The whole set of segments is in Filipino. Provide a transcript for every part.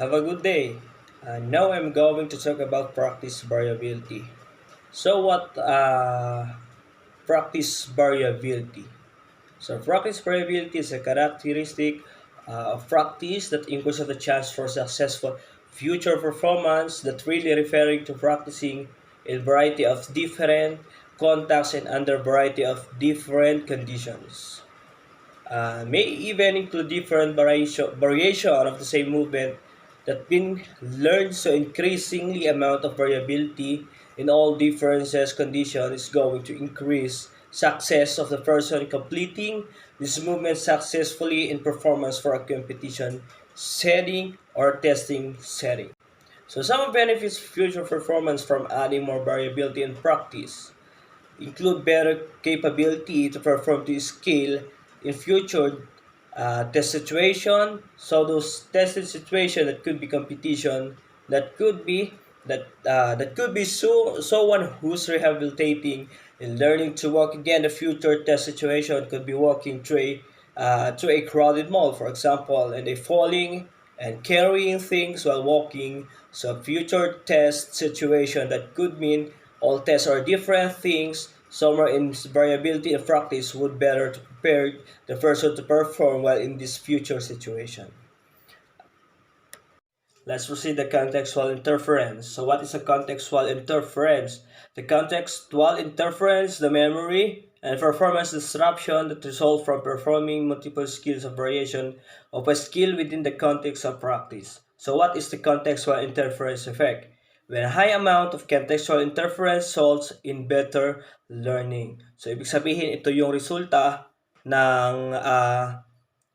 Have a good day. Now I'm going to talk about practice variability. So what practice variability? So practice variability is a characteristic of practice that increases the chance for successful future performance that really referring to practicing in variety of different contexts and under variety of different conditions. May even include different variation of the same movement that been learned, so increasingly amount of variability in all differences condition is going to increase success of the person completing this movement successfully in performance for a competition setting or testing setting. So some benefits future performance from adding more variability in practice include better capability to perform to scale in future test situation. So those tested situation that could be competition, that could be that could be someone who's rehabilitating and learning to walk again. The future test situation could be walking through a crowded mall, for example, and they falling and carrying things while walking. So future test situation that could mean all tests are different things. Somewhere in variability and practice would better to prepare the person to perform well in this future situation. Let's proceed the contextual interference. So what is a contextual interference? The contextual interference, the memory and performance disruption that result from performing multiple skills of variation of a skill within the context of practice. So what is the contextual interference effect? When a high amount of contextual interference results in better learning. So ibig sabihin ito yung resulta ng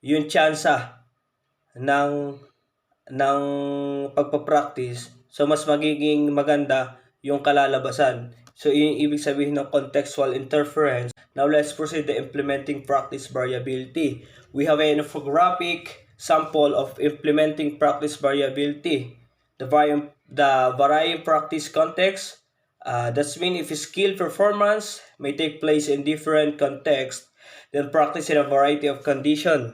yung tsansa ng ng pagpa-practice, so mas magiging maganda yung kalalabasan. So yung ibig sabihin ng contextual interference. Now let's proceed to implementing practice variability. We have an infographic sample of implementing practice variability. The varying practice context. That's mean if skill performance may take place in different contexts, then practice in a variety of conditions.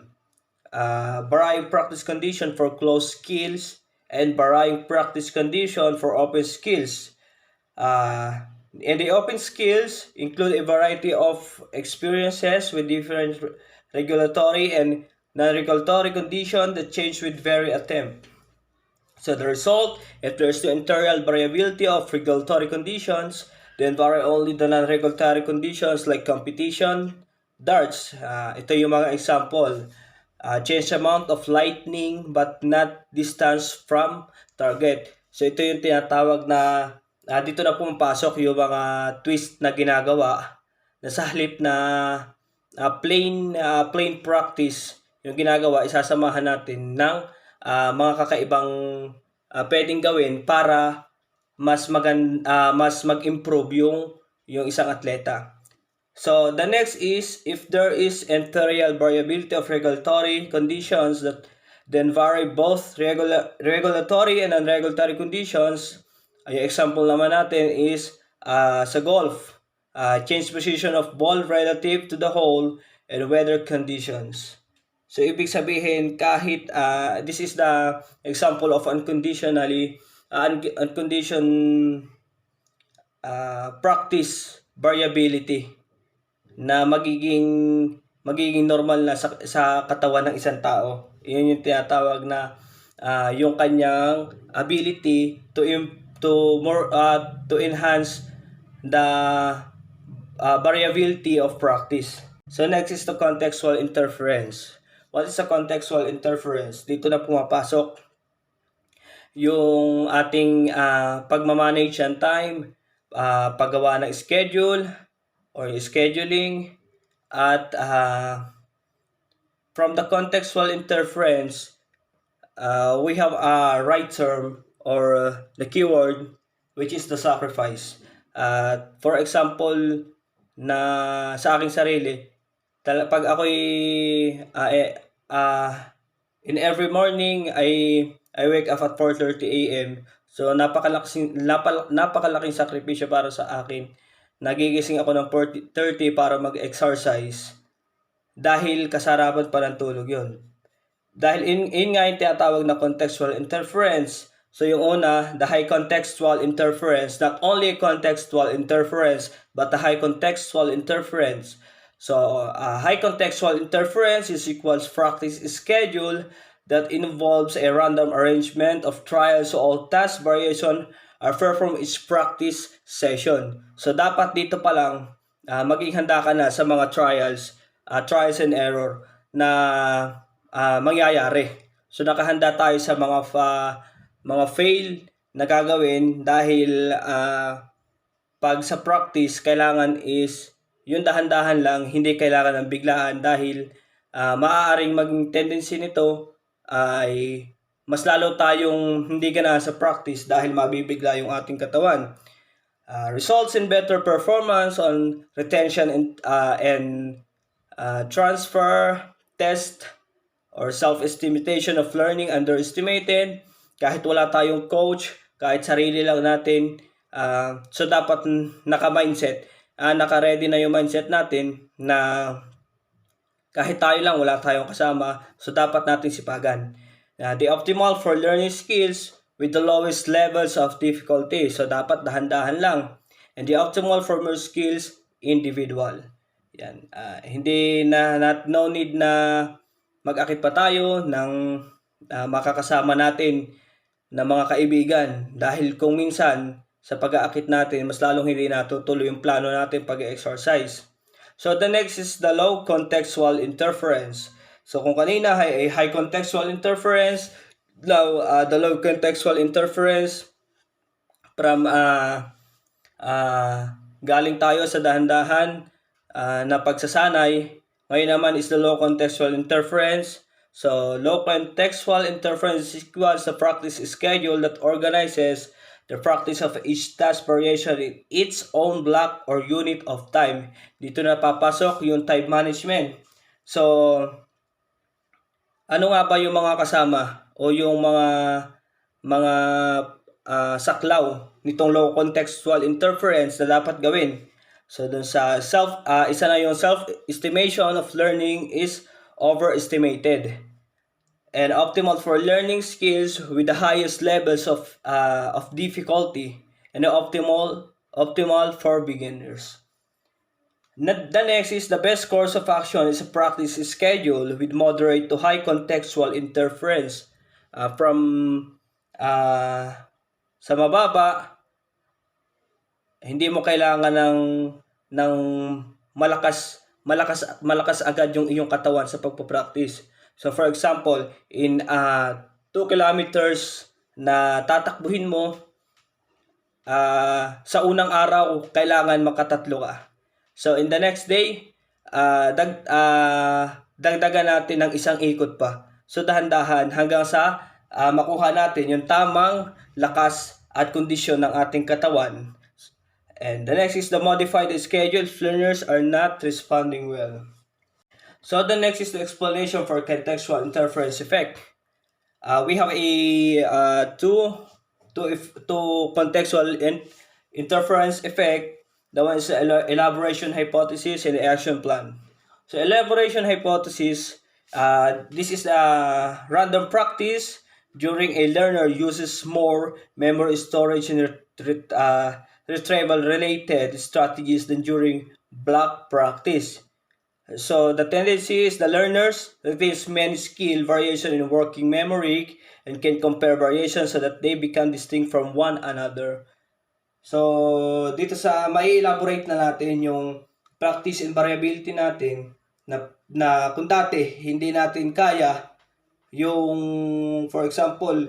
Varying practice condition for closed skills and varying practice condition for open skills. And the open skills include a variety of experiences with different regulatory and non-regulatory conditions that change with every attempt. So the result, if there's the interior variability of regulatory conditions, then vary only the non-regulatory conditions like competition, darts. Ito yung mga example. Change amount of lightning but not distance from target. So ito yung tinatawag na dito na pumapasok yung mga twist na ginagawa na sa halip na plain practice yung ginagawa, isasamahan natin ng mga kakaibang pwedeng gawin para mas mag-improve yung isang atleta. So the next is if there is interior variability of regulatory conditions that then vary both regulatory and non-regulatory conditions. Yung example naman natin is sa golf, change position of ball relative to the hole and weather conditions. So ibig sabihin kahit this is the example of unconditionally unconditioned practice variability na magiging normal na sa katawan ng isang tao. Iyon yung tinatawag na yung kanyang ability to enhance the variability of practice. So next is the contextual interference. What is a contextual interference? Dito na pumapasok yung ating pagmamanage ng time, paggawa ng schedule or scheduling, at from the contextual interference, we have a right term or the keyword which is the sacrifice. For example, na sa aking sarili, pag ako'y in every morning I wake up at 4:30 a.m. So napakalaking sakripisyo para sa akin. Nagigising ako ng 4:30 para mag-exercise dahil kasarapan pa ng tulog yon. Dahil in nga yung tinatawag na contextual interference. So yung una, the high contextual interference, not only contextual interference, but the high contextual interference. So high contextual interference is equals practice schedule that involves a random arrangement of trials, so all task variation are performed each practice session. So dapat dito pa lang maging handa ka na sa mga trials and error na mangyayari. So nakahanda tayo sa mga fail na gagawin dahil pag sa practice kailangan is yung dahan-dahan lang, hindi kailangan ng biglaan dahil maaaring maging tendency nito ay mas lalo tayong hindi gana sa practice dahil mabibigla yung ating katawan. Results in better performance on retention and transfer, test, or self-estimation of learning underestimated. Kahit wala tayong coach, kahit sarili lang natin, so dapat naka-mindset, naka-ready na yung mindset natin na kahit tayo lang, wala tayong kasama, so dapat natin sipagan. The optimal for learning skills with the lowest levels of difficulty. So dapat dahan-dahan lang. And the optimal for more skills, individual. Yan. Hindi no need na mag-akit pa tayo ng makakasama natin na mga kaibigan. Dahil kung minsan, sa pag-aakit natin, mas lalong hindi natutuloy yung plano natin pag-exercise. So the next is the low contextual interference. So kung kanina ay high contextual interference, the low contextual interference from galing tayo sa dahan-dahan na pagsasanay. Ngayon naman is the low contextual interference. So low contextual interference is equals the practice schedule that organizes the practice of each task variation in its own block or unit of time. Dito na papasok yung time management. So, ano nga ba yung mga kasama o yung mga saklaw nitong low contextual interference na dapat gawin? So, dun sa isa na yung self-estimation of learning is overestimated. And optimal for learning skills with the highest levels of difficulty, and optimal for beginners. The next is the best course of action is a practice schedule with moderate to high contextual interference. From sa mababa, hindi mo kailangan ng malakas agad yung iyong katawan sa pagpo-practice. So for example, in 2 kilometers na tatakbuhin mo, sa unang araw, kailangan makatatlo ka. So in the next day, dagdagan natin ng isang ikot pa. So dahan-dahan hanggang sa makuha natin yung tamang lakas at kondisyon ng ating katawan. And the next is the modified schedule if learners are not responding well. So the next is the explanation for contextual interference effect. We have two contextual interference effect. The one is the elaboration hypothesis and the action plan. So elaboration hypothesis, this is a random practice during a learner uses more memory storage and retrieval related strategies than during block practice. So the tendency is the learners retains many skill variation in working memory and can compare variations so that they become distinct from one another. So dito sa mai-elaborate na natin yung practice and variability natin na kung dati hindi natin kaya yung for example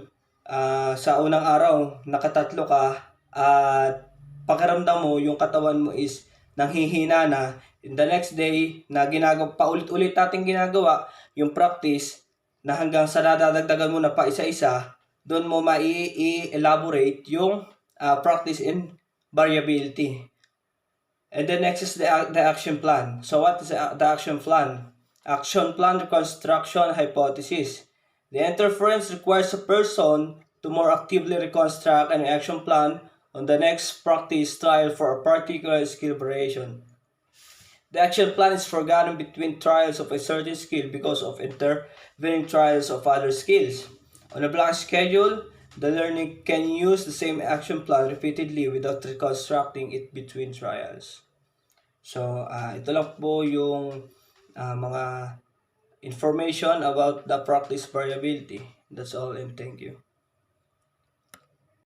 sa unang araw nakatatlo ka at pakiramdam mo yung katawan mo is nanghihina na. In the next day, na paulit-ulit natin ginagawa, yung practice, na hanggang sa nadadagdagan mo na pa isa-isa, doon mo mai-elaborate yung practice in variability. And the next is the action plan. So what is the action plan? Action plan reconstruction hypothesis. The interference requires a person to more actively reconstruct an action plan on the next practice trial for a particular skill variation. The action plan is forgotten between trials of a certain skill because of intervening trials of other skills. On a blank schedule, the learner can use the same action plan repeatedly without reconstructing it between trials. So, ito lang po yung mga information about the practice variability. That's all and thank you.